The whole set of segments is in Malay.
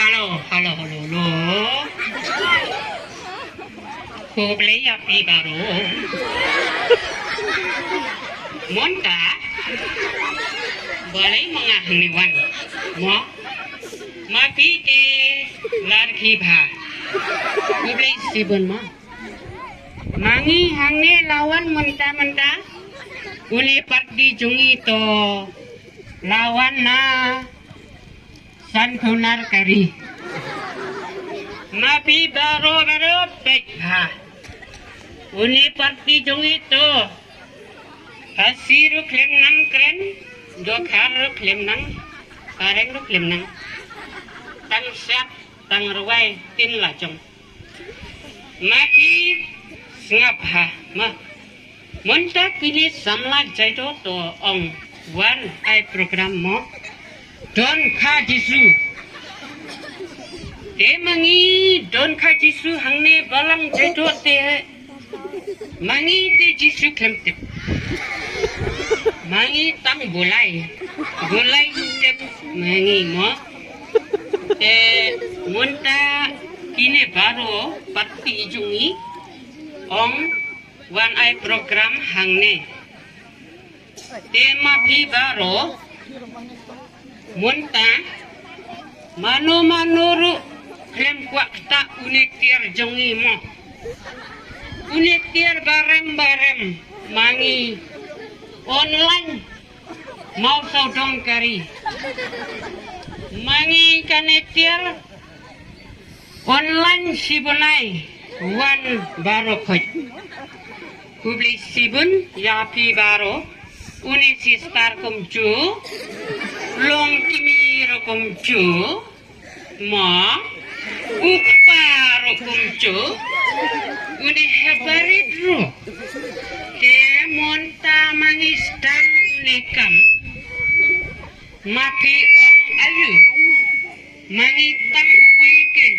Halo. Boleh api baru. Monta boleh mengahliwan. Mati ke larki bah. Boleh sibun mah. Mangi hangne lawan mentah. Uli parti jungi to lawan na santunar kari. Nabi baru pekha. Uni parti jungi to hasiru klem nang kren dokar klem nang kareng do klem nang tang siap tang ruai tin lajong. Nabi ngap ha mah. Monta kini samlak jaito to ong one I program mo don kha jisu te mangi don kha jisu hangne balang jaito te mangi te jisu klemte mangi tang golai te mangi mo te monta kini baru parti jungi ong one I program hangne tema pi baro munta manu klem kwakta unikir jongi mo unikir barem mangi online mau saudong kari mangi kanetir online sibunai one baro khoj publik sibun ya pi baro uni sistar kumcu long kimiro kumcu ma ukparo kumcu uni hebaridru te monta mangistan unikam mapi ong ayu mangitang uweken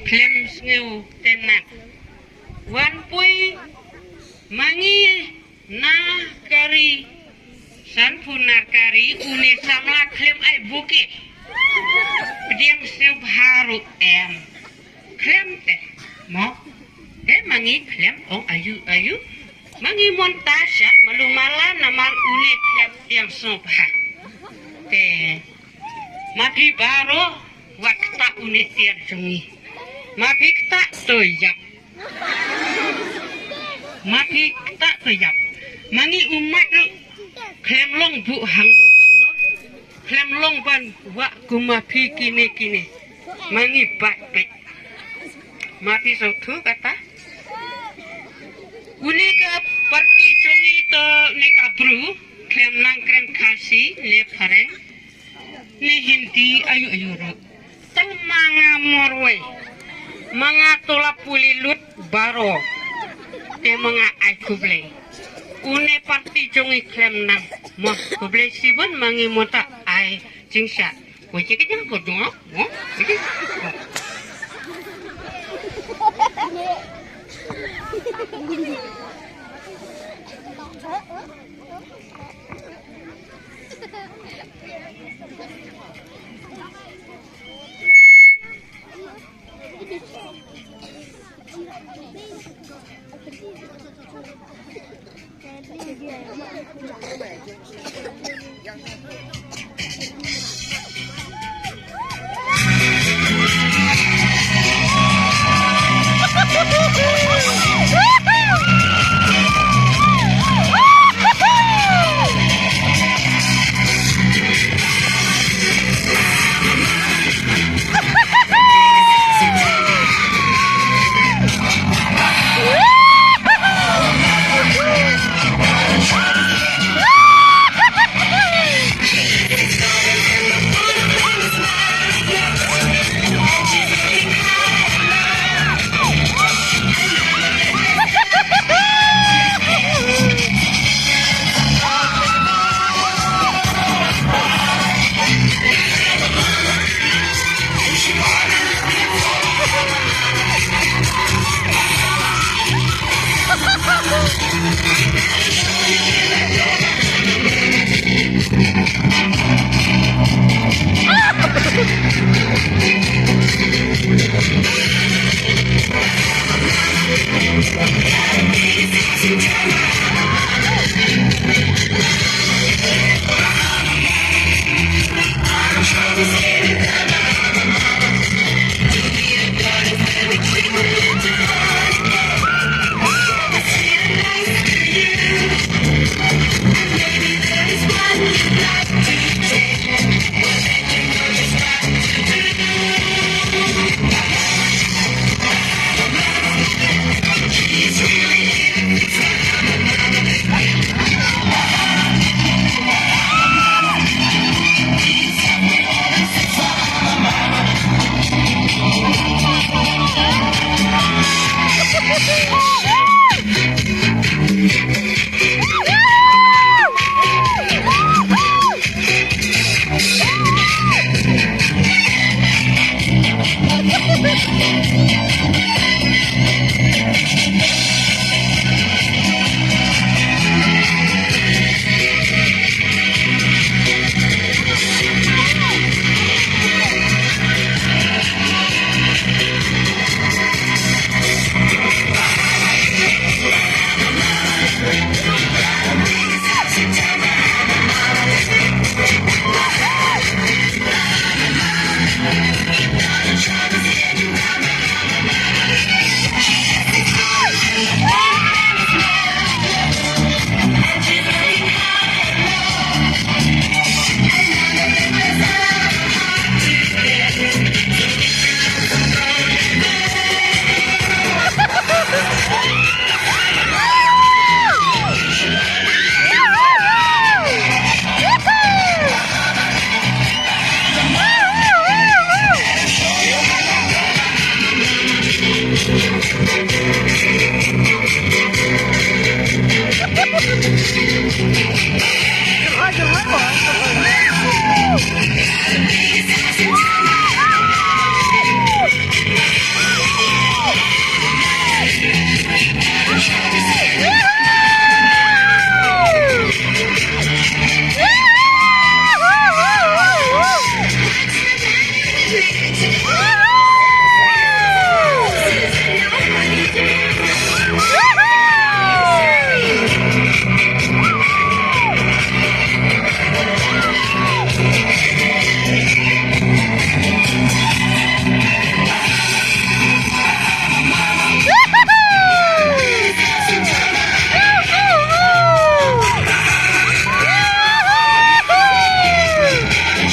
klem sneu tenak wan pui mangi na kari sanpunar kari uni samla klem ai buke pediam sub haru klem te mo mangi klem ong ayu mangi montasya malumala naman uni klem yang sub ha te mapi baro wakta uni tiar jungi mapi tak toyap mapi tak toyap mangi umat klem long bu hangno klem long ban wa kumapi kini mangi bakpek mapi sotu kata uni ka parti jongi to ne kabru klem nang klem kasi le pareng ni hindi ayu ro tang manga morwe manga tola pulilut baro te manga ai kuble une parti jongi klem nang mo kuble sibun mangi mota ai jingsha ko je ke jang ko dong mo iki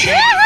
Woo!